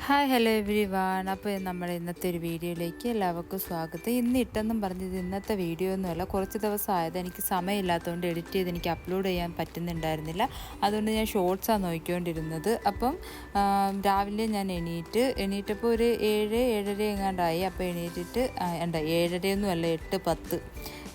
Hi hello every one. അപ്പോൾ നമ്മുടെ ഇന്നത്തെ ഒരു വീഡിയോയിലേക്ക് എല്ലാവർക്കും സ്വാഗതം. ഇന്ന് ഇട്ടെന്നും പറഞ്ഞത് ഇന്നത്തെ വീഡിയോ ഒന്നുമല്ല, കുറച്ച് ദിവസമായത് എനിക്ക് സമയമില്ലാത്തതുകൊണ്ട് എഡിറ്റ് ചെയ്ത് എനിക്ക് അപ്ലോഡ് ചെയ്യാൻ പറ്റുന്നുണ്ടായിരുന്നില്ല. അതുകൊണ്ട് ഞാൻ ഷോർട്സാണ് നോക്കിക്കൊണ്ടിരുന്നത്. അപ്പം രാവിലെ ഞാൻ എണീറ്റപ്പോൾ ഒരു 7-7:30 എങ്ങാണ്ടായി. അപ്പോൾ എണീറ്റിട്ട് 7:30 8:10.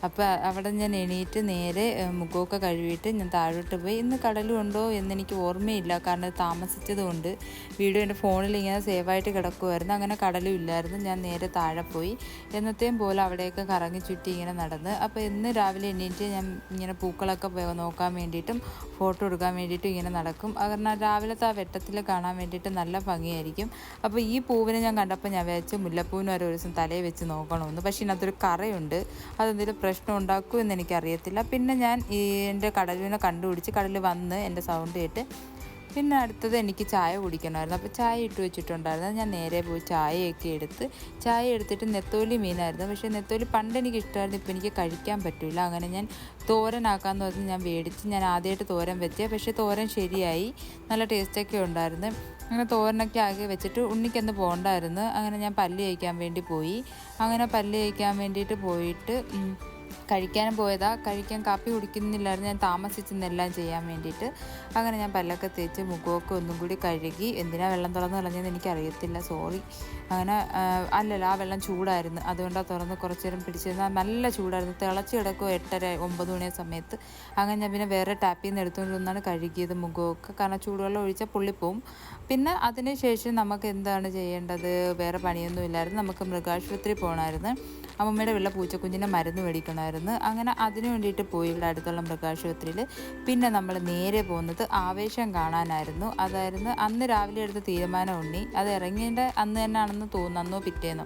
അപ്പോൾ അവിടെ ഞാൻ എണീറ്റ് നേരെ മുഖമൊക്കെ കഴുകിയിട്ട് ഞാൻ താഴോട്ട് പോയി. ഇന്ന് കടലും ഉണ്ടോ എന്നെനിക്ക് ഓർമ്മയില്ല, കാരണം താമസിച്ചതുകൊണ്ട് വീഡിയോ എൻ്റെ ഫോണിൽ ഇങ്ങനെ സേവായിട്ട് കിടക്കുമായിരുന്നു. അങ്ങനെ കടലും ഇല്ലായിരുന്നു. ഞാൻ നേരെ താഴെ പോയി എന്നത്തെയും പോലെ അവിടെയൊക്കെ കറങ്ങി ചുറ്റി ഇങ്ങനെ നടന്ന്. അപ്പോൾ ഇന്ന് രാവിലെ എണീറ്റ് ഞാൻ ഇങ്ങനെ പൂക്കളൊക്കെ നോക്കാൻ വേണ്ടിയിട്ടും ഫോട്ടോ എടുക്കാൻ വേണ്ടിയിട്ടും ഇങ്ങനെ നടക്കും. കാരണം രാവിലത്തെ ആ വെട്ടത്തിൽ കാണാൻ വേണ്ടിയിട്ട് നല്ല ഭംഗിയായിരിക്കും. അപ്പോൾ ഈ പൂവിനെ ഞാൻ കണ്ടപ്പോൾ ഞാൻ വിചാരിച്ചു മുല്ലപ്പൂവിന് ഒരു ദിവസം തലയിൽ വെച്ച് നോക്കണമെന്ന്. പക്ഷേ ഇതിനകത്തൊരു കറയുണ്ട്, അതെന്തെങ്കിലും പ്രശ്നം ഉണ്ടാക്കുമെന്ന് എനിക്കറിയത്തില്ല. പിന്നെ ഞാൻ എൻ്റെ കടലിനെ കണ്ടുപിടിച്ച് കടലിൽ വന്ന് എൻ്റെ സൗണ്ട് കേട്ട് പിന്നെ അടുത്തത് എനിക്ക് ചായ കുടിക്കണമായിരുന്നു. അപ്പോൾ ചായ ഇട്ട് വെച്ചിട്ടുണ്ടായിരുന്നു. ഞാൻ നേരെ പോയി ചായയൊക്കെ എടുത്തിട്ട് നെത്തോലി മീനായിരുന്നു. പക്ഷേ നെത്തോലി പണ്ട് എനിക്ക് ഇഷ്ടമായിരുന്നു, ഇപ്പോൾ എനിക്ക് കഴിക്കാൻ പറ്റില്ല. അങ്ങനെ ഞാൻ തോരനാക്കാമെന്ന് പറഞ്ഞ് ഞാൻ മേടിച്ച് ഞാൻ ആദ്യമായിട്ട് തോരൻ വെച്ചേ. പക്ഷേ തോരൻ ശരിയായി, നല്ല ടേസ്റ്റൊക്കെ ഉണ്ടായിരുന്നു. അങ്ങനെ തോരനൊക്കെ ആക്കി വെച്ചിട്ട് ഉണ്ണിക്കൊന്ന് പോകണ്ടായിരുന്നു. അങ്ങനെ ഞാൻ പല്ല് തേക്കാൻ വേണ്ടി പോയി. അങ്ങനെ പല്ല് തേക്കാൻ വേണ്ടിയിട്ട് പോയിട്ട് കഴിക്കാനും കഴിക്കാൻ കാപ്പി കുടിക്കുന്നില്ലായിരുന്നു. ഞാൻ താമസിച്ചെന്നെല്ലാം ചെയ്യാൻ വേണ്ടിയിട്ട്. അങ്ങനെ ഞാൻ പല്ലൊക്കെ തേച്ച് മുഖമൊക്കെ ഒന്നും കൂടി കഴുകി. എന്തിനാ വെള്ളം തുറന്ന് കളഞ്ഞതെന്ന് എനിക്കറിയത്തില്ല, സോറി. അങ്ങനെ അല്ലല്ല, ആ വെള്ളം ചൂടായിരുന്നു, അതുകൊണ്ടാണ് തുറന്ന് കുറച്ച് നേരം പിടിച്ചിരുന്നത്. നല്ല ചൂടായിരുന്നു, തിളച്ച് കിടക്കുക 8:30-9 മണി സമയത്ത്. അങ്ങനെ ഞാൻ പിന്നെ വേറെ ടാപ്പിൽ നിന്ന് എടുത്തുകൊണ്ട് വന്നാണ് കഴുകിയത് മുഖമൊക്കെ, കാരണം ചൂടുവെള്ളം ഒഴിച്ചാൽ പൊള്ളിപ്പോവും. പിന്നെ അതിന് ശേഷം നമുക്ക് എന്താണ് ചെയ്യേണ്ടത്, വേറെ പണിയൊന്നും ഇല്ലായിരുന്നു. നമുക്ക് മൃഗാശുപത്രി പോകണമായിരുന്നു. അമ്മമ്മയുടെ വെള്ള പൂച്ചക്കുഞ്ഞിനെ മരുന്ന് മേടിക്കണമായിരുന്നു. അങ്ങനെ അതിനു വേണ്ടിയിട്ട് പോയി ഇവിടെ അടുത്തുള്ള മൃഗാശുപത്രിയിൽ. പിന്നെ നമ്മൾ നേരെ പോകുന്നത് ആവേശം കാണാനായിരുന്നു. അതായിരുന്നു അന്ന് രാവിലെ എടുത്ത തീരുമാനം. അത് ഇറങ്ങിയതിൻ്റെ അന്ന് തന്നെ ആണെന്ന് തോന്നുന്നു, അന്നോ പിറ്റേന്നോ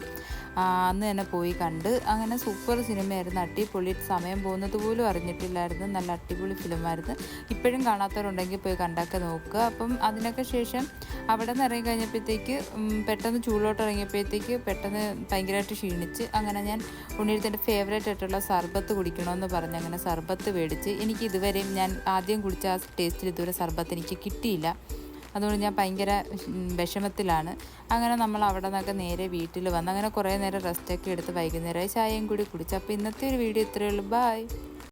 അന്ന് തന്നെ പോയി കണ്ട്. അങ്ങനെ സൂപ്പർ സിനിമയായിരുന്നു, അടിപൊളി. സമയം പോകുന്നത് പോലും അറിഞ്ഞിട്ടില്ലായിരുന്നു. നല്ല അടിപൊളി ഫിലിമായിരുന്നു. ഇപ്പോഴും കാണാത്തവരുണ്ടെങ്കിൽ പോയി കണ്ടൊക്കെ നോക്കുക. അപ്പം അതിനൊക്കെ ശേഷം അവിടെ നിന്ന് ഇറങ്ങി കഴിഞ്ഞപ്പോഴത്തേക്ക് പെട്ടെന്ന് ചൂടിലോട്ട് ഇറങ്ങിയപ്പോഴത്തേക്ക് പെട്ടെന്ന് ഭയങ്കരമായിട്ട് ക്ഷീണിച്ച്. അങ്ങനെ ഞാൻ ഉണ്ണിയെടുത്തിൻ്റെ ഫേവറേറ്റ് ആയിട്ടുള്ള സർബത്ത് കുടിക്കണമെന്ന് പറഞ്ഞ് അങ്ങനെ സർബത്ത് മേടിച്ച്. എനിക്ക് ഇതുവരെയും ഞാൻ ആദ്യം കുടിച്ച ആ ടേസ്റ്റിൽ ഇതുവരെ സർബത്ത് എനിക്ക് കിട്ടിയില്ല. അതുകൊണ്ട് ഞാൻ ഭയങ്കര വിഷമത്തിലാണ്. അങ്ങനെ നമ്മൾ അവിടെ നിന്നൊക്കെ നേരെ വീട്ടിൽ വന്ന് അങ്ങനെ കുറേ നേരം റെസ്റ്റൊക്കെ എടുത്ത് വൈകുന്നേരമായി ചായയും കൂടി കുടിച്ചു. അപ്പോൾ ഇന്നത്തെ ഒരു വീഡിയോ ഇത്രയേ ഉള്ളൂ. ബൈ.